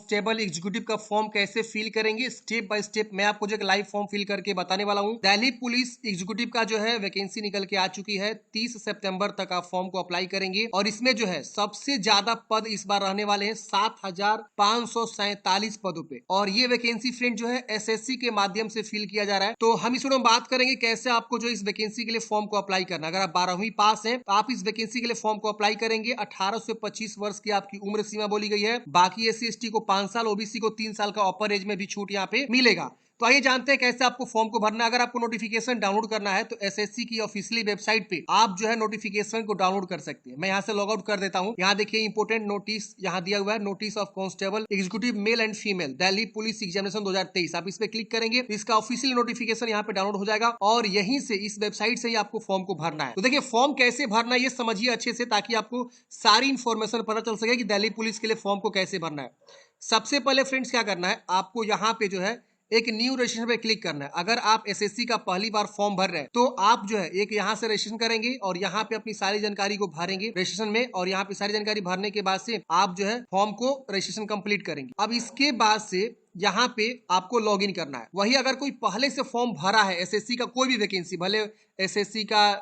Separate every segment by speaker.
Speaker 1: Constable executive का form कैसे fill करेंगे, स्टेप बाय स्टेप मैं आपको जो लाइव फॉर्म फिल करके बताने वाला हूं। दिल्ली पुलिस एग्जीक्यूटिव का जो है वैकेंसी निकल के आ चुकी है। 30 सितंबर तक आप फॉर्म को अप्लाई करेंगे और इसमें जो है सबसे ज्यादा पद इस बार रहने वाले हैं 7,547 पदों पे। और ये वैकेंसी फ्रेंड जो है एसएससी के माध्यम से फिल किया जा रहा है। तो हम इस वीडियो में बात करेंगे कैसे आपको जो इस वैकेंसी के लिए फॉर्म को अप्लाई करना। अगर आप 12वीं पास हैं तो आप इस वैकेंसी के लिए फॉर्म को अप्लाई करेंगे। 18 से 25 वर्ष की आपकी उम्र सीमा बोली गई है। बाकी एससी एसटी को 5 साल, ओबीसी को 3 साल का अपर एज में भी छूट यहाँ पे मिलेगा। तो आइए जानते हैं कैसे आपको फॉर्म को भरना है। अगर आपको नोटिफिकेशन डाउनलोड करना है तो एसएससी की ऑफिशियली वेबसाइट पे आप जो है नोटिफिकेशन को डाउनलोड कर सकते हैं। मैं यहाँ से लॉग आउट कर देता हूँ। यहाँ देखिए इंपोर्टेंट नोटिस यहाँ दिया हुआ है, notice of constable executive male and female Delhi police examination 2023। आप इस पे क्लिक करेंगे तो इसका ऑफिशियल नोटिफिकेशन यहाँ पे डाउनलोड हो जाएगा और यहीं से इस वेबसाइट से ही आपको फॉर्म को भरना है। तो देखिए फॉर्म कैसे भरना है ये समझिए अच्छे से, ताकि आपको सारी इंफॉर्मेशन पता चल सके कि दिल्ली पुलिस के लिए फॉर्म को कैसे भरना है। सबसे पहले फ्रेंड्स क्या करना है, आपको यहाँ पे जो है एक न्यू रजिस्ट्रेशन पे क्लिक करना है। अगर आप एसएससी का पहली बार फॉर्म भर रहे हैं तो आप जो है एक यहाँ से रजिस्ट्रेशन करेंगे और यहाँ पे अपनी सारी जानकारी को भरेंगे रजिस्ट्रेशन में, और यहाँ पे सारी जानकारी भरने के बाद से आप जो है फॉर्म को रजिस्ट्रेशन कंप्लीट करेंगे। अब इसके बाद से यहाँ पे आपको लॉग इन करना है। वही अगर कोई पहले से फॉर्म भरा है एसएससी का कोई भी वैकेंसी, भले एसएससी का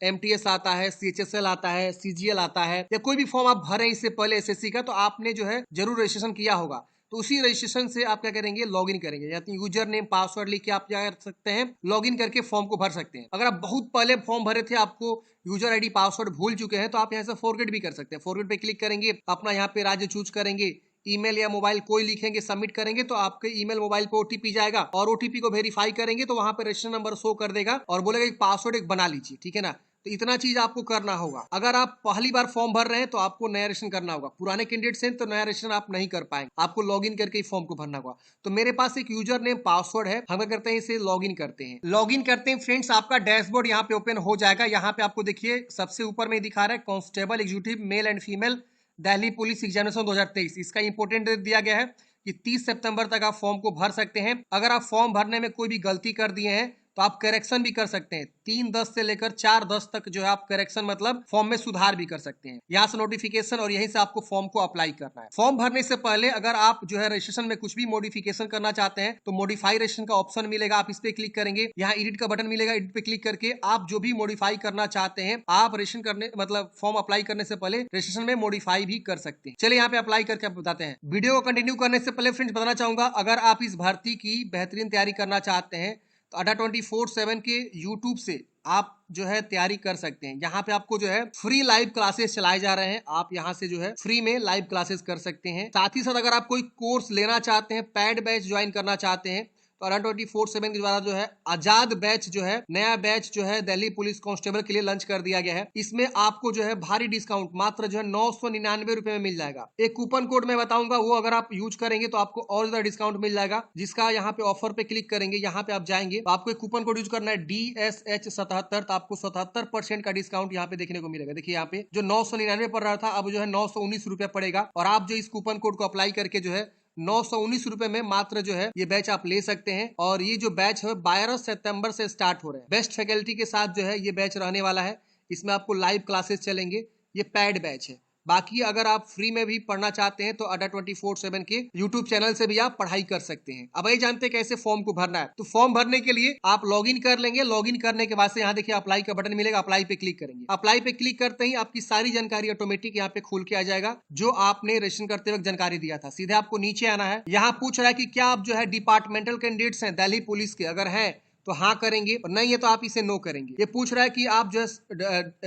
Speaker 1: एमटीएस आता है, सीएचएसएल आता है, सीजीएल आता है, या कोई भी फॉर्म आप भरे इससे पहले एसएससी का, तो आपने जो है जरूर रजिस्ट्रेशन किया होगा। तो उसी रजिस्ट्रेशन से आप क्या करेंगे, लॉगिन करेंगे। या तो यूजर नेम पासवर्ड लिख के आप क्या कर सकते हैं, लॉगिन करके फॉर्म को भर सकते हैं। अगर आप बहुत पहले फॉर्म भरे थे, आपको यूजर आईडी पासवर्ड भूल चुके हैं, तो आप यहाँ से फॉरगेट भी कर सकते हैं। फॉरगेट पे क्लिक करेंगे, अपना यहाँ पे राज्य चूज करेंगे, ईमेल या मोबाइल कोई लिखेंगे, सबमिट करेंगे तो आपके ईमेल मोबाइल पे ओटीपी जाएगा और ओटीपी को वेरीफाई करेंगे तो वहां पे रजिस्ट्रेशन नंबर शो कर देगा और बोलेगा कि पासवर्ड एक बना लीजिए, ठीक है ना। तो इतना चीज आपको करना होगा। अगर आप पहली बार फॉर्म भर रहे हैं तो आपको नया रजिस्ट्रेशन करना होगा। पुराने कैंडिडेट्स हैं तो नया रजिस्ट्रेशन आप नहीं कर पाएंगे, आपको लॉगिन करके ही फॉर्म को भरना होगा। तो मेरे पास एक यूजर नेम पासवर्ड है, हम क्या करते हैं इसे लॉगिन करते हैं। लॉगिन करते हैं फ्रेंड्स, आपका डैशबोर्ड यहाँ पे ओपन हो जाएगा। यहाँ पे आपको देखिए सबसे ऊपर में दिखा रहा है constable executive male and female Delhi police examination 2023। इसका इंपोर्टेंट डेट दिया गया है कि 30 सितंबर तक आप फॉर्म को भर सकते हैं। अगर आप फॉर्म भरने में कोई भी गलती कर दिए हैं तो आप करेक्शन भी कर सकते हैं। 3/10 से लेकर 4/10 तक जो है आप करेक्शन मतलब फॉर्म में सुधार भी कर सकते हैं। यहाँ से नोटिफिकेशन और यहीं से आपको फॉर्म को अप्लाई करना है। फॉर्म भरने से पहले अगर आप जो है रजिस्ट्रेशन में कुछ भी मॉडिफिकेशन करना चाहते हैं तो मॉडिफाई रजिस्ट्रेशन का ऑप्शन मिलेगा, आप इस पे क्लिक करेंगे। यहाँ एडिट का बटन मिलेगा, एडिट पे क्लिक करके आप जो भी मॉडिफाई करना चाहते हैं आप रजिस्ट्रेशन करने मतलब फॉर्म अप्लाई करने से पहले रजिस्ट्रेशन में मॉडिफाई भी कर सकते हैं। चलिए यहाँ पे अप्लाई करके आप बताते हैं। वीडियो को कंटिन्यू करने से पहले फ्रेंड्स बताना चाहूंगा, अगर आप इस भर्ती की बेहतरीन तैयारी करना चाहते हैं तो अड्डा 24/7 के यूट्यूब से आप जो है तैयारी कर सकते हैं। यहाँ पे आपको जो है फ्री लाइव क्लासेस चलाए जा रहे हैं, आप यहाँ से जो है फ्री में लाइव क्लासेस कर सकते हैं। साथ ही साथ अगर आप कोई कोर्स लेना चाहते हैं, पैड बैच ज्वाइन करना चाहते हैं तो अड्डा 24/7 के द्वारा जो है आजाद बैच जो है नया बैच जो है दिल्ली पुलिस कांस्टेबल के लिए लॉन्च कर दिया गया है। इसमें आपको जो है भारी डिस्काउंट मात्र जो है 999 रुपए में मिल जाएगा। एक कूपन कोड मैं बताऊंगा, वो अगर आप यूज करेंगे तो आपको और ज्यादा डिस्काउंट मिल जाएगा। जिसका यहाँ पे ऑफर पे क्लिक करेंगे, यहाँ पे आप जाएंगे तो आपको एक कूपन कोड यूज करना है DSH77, तो आपको 77% का डिस्काउंट यहाँ पे देखने को मिलेगा। देखिए यहाँ पे जो 999 पड़ रहा था अब जो है 919 रुपया पड़ेगा, और आप जो इस कूपन कोड को अप्लाई करके जो है 919 रुपए में मात्र जो है ये बैच आप ले सकते हैं। और ये जो बैच है 12 सितंबर से स्टार्ट हो रहे हैं। बेस्ट फैकल्टी के साथ जो है ये बैच रहने वाला है। इसमें आपको लाइव क्लासेस चलेंगे, ये पैड बैच है। बाकी अगर आप फ्री में भी पढ़ना चाहते हैं तो अड्डा 24/7 के यूट्यूब चैनल से भी आप पढ़ाई कर सकते हैं। अब ये जानते हैं कैसे फॉर्म को भरना है। तो फॉर्म भरने के लिए आप लॉगिन कर लेंगे। लॉगिन करने के बाद से यहाँ देखिए अप्लाई का बटन मिलेगा, अप्लाई पे क्लिक करेंगे। अप्लाई पे क्लिक करते ही आपकी सारी जानकारी ऑटोमेटिक यहाँ पे खुल के आ जाएगा, जो आपने रजिस्ट्रेशन करते वक्त जानकारी दिया था। सीधे आपको नीचे आना है। यहाँ पूछ रहा है कि क्या आप जो है डिपार्टमेंटल कैंडिडेट्स हैं दिल्ली पुलिस के, अगर हैं तो हाँ करेंगे और नहीं है तो आप इसे नो करेंगे। ये पूछ रहा है कि आप जो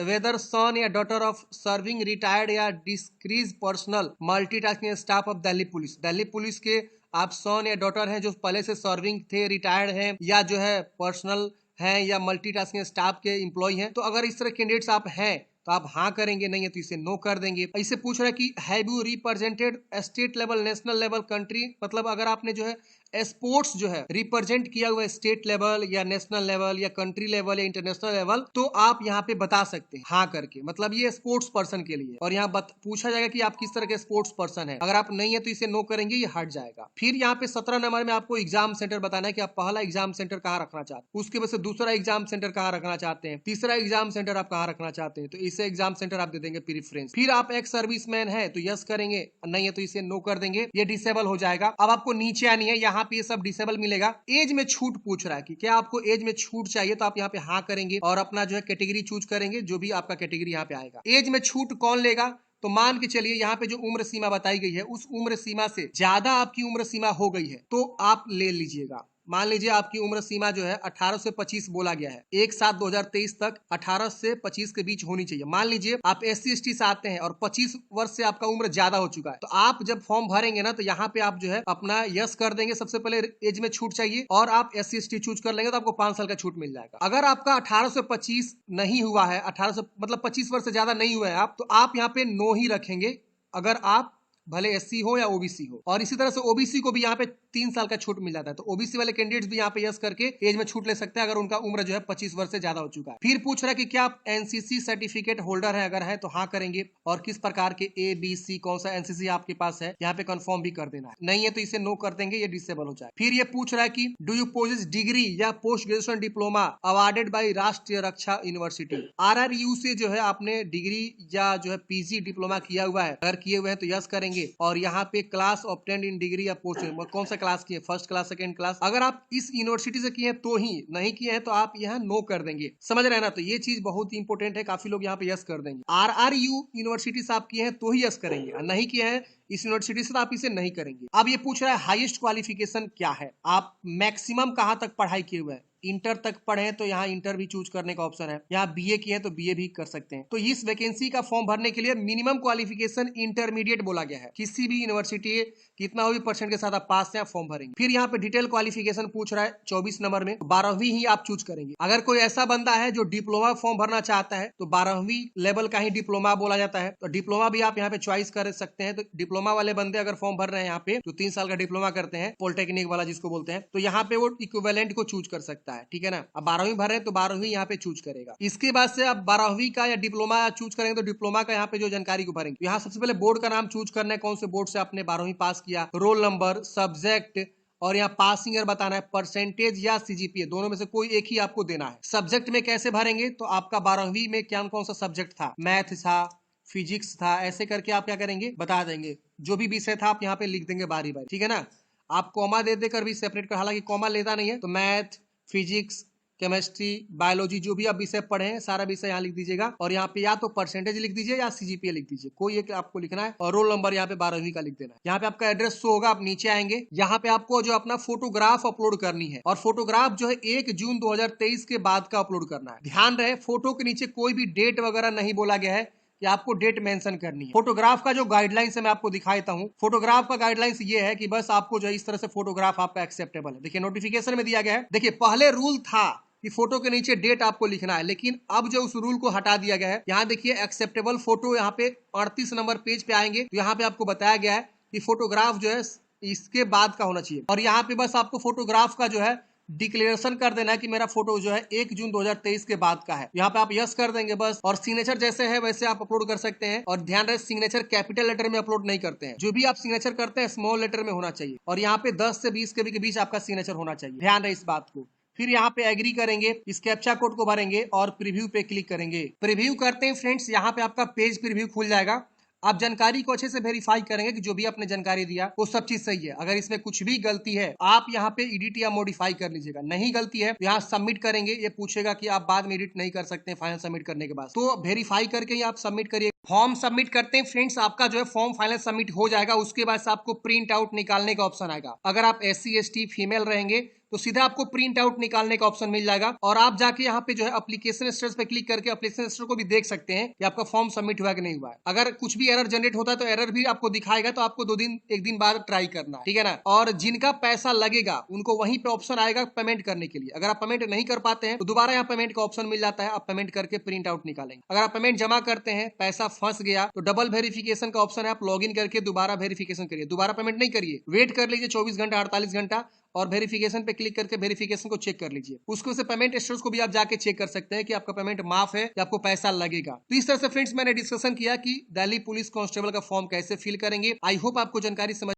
Speaker 1: वेदर सन या डॉटर ऑफ सर्विंग रिटायर्ड या decrease personal multitasking staff of Delhi police के आप सन या डॉटर हैं जो पहले से सर्विंग थे, रिटायर्ड हैं, या जो है पर्सनल हैं या मल्टीटास्किंग स्टाफ के एम्प्लॉय हैं। तो अगर इस तरह कैंडिडेट्स आप हैं तो आप हाँ करेंगे, नहीं है तो इसे नो कर देंगे। इसे पूछ रहा है कि have you represented state level, national level, country, मतलब अगर आपने जो है स्पोर्ट्स जो है रिप्रेजेंट किया हुआ स्टेट लेवल या नेशनल लेवल या कंट्री लेवल या इंटरनेशनल लेवल, तो आप यहाँ पे बता सकते हैं हाँ करके, मतलब ये स्पोर्ट्स पर्सन के लिए। और यहाँ पूछा जाएगा कि आप किस तरह के स्पोर्ट्स पर्सन है, अगर आप नहीं है तो इसे नो करेंगे, ये हट जाएगा। फिर यहाँ पे 17 नंबर में आपको एग्जाम सेंटर बताना है कि आप पहला एग्जाम सेंटर कहाँ रखना चाहते हैं, उसके बाद से दूसरा एग्जाम सेंटर कहाँ रखना चाहते हैं, तीसरा एग्जाम सेंटर आप कहाँ रखना चाहते हैं, तो इसे एग्जाम सेंटर आप दे देंगे प्रीफ्रेंस। फिर आप एक्स सर्विसमैन है तो यस करेंगे, नहीं है तो इसे नो कर देंगे, ये डिसेबल हो जाएगा। अब आपको नीचे आनी है, यहाँ पे ये सब डिसेबल मिलेगा। एज में छूट पूछ रहा है कि क्या आपको एज में छूट चाहिए, तो आप यहाँ पे हाँ करेंगे और अपना जो है कैटेगरी चूज करेंगे, जो भी आपका कैटेगरी यहाँ पे आएगा। एज में छूट कौन लेगा, तो मान के चलिए यहाँ पे जो उम्र सीमा बताई गई है उस उम्र सीमा से ज्यादा आपकी उम्र सीमा हो गई है तो आप ले लीजिएगा। मान लीजिए आपकी उम्र सीमा जो है 18 से 25 बोला गया है, 1/7/2023 तक 18 से 25 के बीच होनी चाहिए। मान लीजिए आप SC/ST से आते हैं और 25 वर्ष से आपका उम्र ज्यादा हो चुका है, तो आप जब फॉर्म भरेंगे ना तो यहाँ पे आप जो है अपना यस कर देंगे, सबसे पहले एज में छूट चाहिए, और आप SC/ST चूज कर लेंगे तो आपको 5 साल का छूट मिल जाएगा। अगर आपका 18 से 25 नहीं हुआ है, 18 से मतलब 25 वर्ष से ज्यादा नहीं हुआ है आप, तो आप यहाँ पे नो ही रखेंगे, अगर आप भले SC हो या OBC हो। और इसी तरह से OBC को भी यहाँ पे 3 साल का छूट मिल जाता है, तो OBC वाले कैंडिडेट्स भी यहाँ पे यस करके एज में छूट ले सकते हैं अगर उनका उम्र जो है 25 वर्ष से ज्यादा हो चुका है। फिर पूछ रहा है कि क्या आप NCC सर्टिफिकेट होल्डर है, अगर है तो हाँ करेंगे, और किस प्रकार के ABC कौन सा NCC आपके पास है यहाँ पे कंफर्म भी कर देना है, नहीं है तो इसे नो कर देंगे, ये डिसेबल हो जाए। फिर ये पूछ रहा है कि डू यू पोजेस डिग्री या post graduation diploma awarded by राष्ट्रीय रक्षा यूनिवर्सिटी। RRU से जो है आपने डिग्री या जो है PG डिप्लोमा किया हुआ है, अगर किए हुए हैं तो यस करेंगे। और यहाँ पे क्लास ऑब्टेन्ड इन डिग्री या पोस्ट, कौन सा क्लास किए, फर्स्ट क्लास सेकंड क्लास, अगर आप इस यूनिवर्सिटी से किए तो ही, नहीं किए हैं तो आप यहाँ नो कर देंगे। समझ रहे हैं ना, तो ये चीज बहुत ही इंपॉर्टेंट है, काफी लोग यहाँ पे यस कर देंगे। RRU यूनिवर्सिटी से आप किए हैं तो ही यस करेंगे, नहीं किए हैं इस यूनिवर्सिटी से तो आप इसे नहीं करेंगे। अब ये पूछ रहा है हाईएस्ट क्वालिफिकेशन क्या है, आप मैक्सिमम कहाँ तक पढ़ाई किए हुए हैं, इंटर तक पढ़े हैं तो यहाँ इंटर भी चूज करने का ऑप्शन है, यहाँ BA किए हैं तो BA भी कर सकते हैं। तो इस वैकेंसी का फॉर्म भरने के लिए मिनिमम क्वालिफिकेशन इंटरमीडिएट बोला गया है, किसी भी यूनिवर्सिटी कितना भी परसेंट के साथ आप पास से फॉर्म भरेंगे। फिर यहाँ पे डिटेल क्वालिफिकेशन पूछ रहा है 24 नंबर में, 12वीं ही आप चूज करेंगे। अगर कोई ऐसा बंदा है जो डिप्लोमा फॉर्म भरना चाहता है तो 12वीं लेवल का ही डिप्लोमा बोला जाता है, तो डिप्लोमा भी आप यहाँ पे चॉइस कर सकते हैं। तो डिप्लोमा वाले बंदे अगर फॉर्म भर रहे हैं यहाँ पे, जो 3 साल का डिप्लोमा करते हैं, पॉलिटेक्निक वाला जिसको बोलते हैं, तो यहाँ पे वो इक्विवेलेंट को चूज कर सकता है, ठीक है ना। अब 12वीं भर रहे हैं तो 12वीं यहाँ पे चूज करेगा। इसके बाद से आप 12वीं का या डिप्लोमा चूज करेंगे तो डिप्लोमा का यहाँ पे जो जानकारी को भरेंगे, यहाँ सबसे पहले बोर्ड का नाम चूज करना है, कौन से बोर्ड से आपने 12वीं पास किया, रोल नंबर, सब्जेक्ट, और यहाँ पासिंग ईयर बताना है, परसेंटेज या CGPA, दोनों में से कोई एक ही आपको देना है। सब्जेक्ट में कैसे भरेंगे, तो आपका 12वीं में क्या कौन सा सब्जेक्ट था, मैथ था, फिजिक्स था, ऐसे करके आप क्या करेंगे बता देंगे। जो भी विषय था आप यहाँ पे लिख देंगे बारी बारी, ठीक है ना। आप कॉमा दे देकर भी सेपरेट कर, हालांकि कॉमा लेता नहीं है, तो मैथ, फिजिक्स, केमिस्ट्री, बायोलॉजी, जो भी आप विषय पढ़े हैं सारा विषय यहाँ लिख दीजिएगा, और यहाँ पे या तो परसेंटेज लिख दीजिए या CGPA लिख दीजिए, कोई एक आपको लिखना है, और रोल नंबर यहाँ पे 12वीं का लिख देना है। यहाँ पे आपका एड्रेस शो होगा, आप नीचे आएंगे, यहाँ पे आपको जो अपना फोटोग्राफ अपलोड करनी है, और फोटोग्राफ जो है 1 जून 2023 के बाद का अपलोड करना है। ध्यान रहे फोटो के नीचे कोई भी डेट वगैरह नहीं बोला गया है, कि आपको डेट मेंशन करनी है। फोटोग्राफ का जो गाइडलाइंस है मैं आपको दिखा देता हूँ। फोटोग्राफ का गाइडलाइंस ये है कि बस आपको जो इस तरह से फोटोग्राफ आपका एक्सेप्टेबल है। देखिए नोटिफिकेशन में दिया गया है, देखिए पहले रूल था कि फोटो के नीचे डेट आपको लिखना है, लेकिन अब जो उस रूल को हटा दिया गया है, यहाँ देखिए एक्सेप्टेबल फोटो, यहाँ पे 38 नंबर पेज पे आएंगे तो यहाँ पे आपको बताया गया है कि फोटोग्राफ जो है इसके बाद का होना चाहिए, और यहाँ पे बस आपको फोटोग्राफ का जो है डिक्लेरेशन कर देना है कि मेरा फोटो जो है 1 जून 2023 के बाद का है। यहाँ पे आप यस कर देंगे बस, और सिग्नेचर जैसे है वैसे आप अपलोड कर सकते हैं। और ध्यान रहे सिग्नेचर कैपिटल लेटर में अपलोड नहीं करते हैं, जो भी आप सिग्नेचर करते हैं स्मॉल लेटर में होना चाहिए, और यहाँ पे 10 से 20 के बीच आपका सिग्नेचर होना चाहिए, ध्यान रहे इस बात को। फिर यहाँ पे एग्री करेंगे, इस कैप्चा कोड को भरेंगे और प्रीव्यू पे क्लिक करेंगे। प्रीव्यू करते हैं फ्रेंड्स, यहाँ पे आपका पेज प्रीव्यू खुल जाएगा। आप जानकारी को अच्छे से वेरीफाई करेंगे कि जो भी आपने जानकारी दिया वो सब चीज सही है। अगर इसमें कुछ भी गलती है आप यहाँ पे एडिट या मॉडिफाई कर लीजिएगा, नहीं गलती है तो यहाँ सबमिट करेंगे। ये पूछेगा कि आप बाद में एडिट नहीं कर सकते फाइनल सबमिट करने के बाद, तो वेरीफाई करके ही आप सबमिट करिए। फॉर्म सबमिट करते हैं फ्रेंड्स, आपका जो है फॉर्म फाइनल सबमिट हो जाएगा। उसके बाद से आपको प्रिंट आउट निकालने का ऑप्शन आएगा। अगर आप SC ST फीमेल रहेंगे तो सीधा आपको प्रिंट आउट निकालने का ऑप्शन मिल जाएगा, और आप जाके यहाँ पे जो है एप्लीकेशन स्टेटस पे क्लिक करके एप्लीकेशन स्टेटस को भी देख सकते हैं कि आपका फॉर्म सबमिट हुआ कि नहीं हुआ है। अगर कुछ भी एरर जनरेट होता है तो एरर भी आपको दिखाएगा, तो आपको 1 दिन बाद ट्राई करना है, ठीक है ना। और जिनका पैसा लगेगा उनको वहीं पे ऑप्शन आएगा पेमेंट करने के लिए। अगर आप पेमेंट नहीं कर पाते हैं तो दोबारा यहाँ पेमेंट का ऑप्शन मिल जाता है, आप पेमेंट करके प्रिंट आउट निकालेंगे। अगर आप पेमेंट जमा करते हैं पैसा फंस गया तो डबल वेरिफिकेशन का ऑप्शन है, आप लॉग इन करके दोबारा वेरिफिकेशन करिए, दोबारा पेमेंट नहीं करिए, वेट कर लीजिए 24 घंटा 48 घंटा, और वेरिफिकेशन पे क्लिक करके वेरिफिकेशन को चेक कर लीजिए। उसको से पेमेंट स्टेटस को भी आप जाके चेक कर सकते हैं कि आपका पेमेंट माफ है या आपको पैसा लगेगा। तो इस तरह से फ्रेंड्स मैंने डिस्कशन किया कि दिल्ली पुलिस कांस्टेबल का फॉर्म कैसे फिल करेंगे। आई होप आपको जानकारी समझ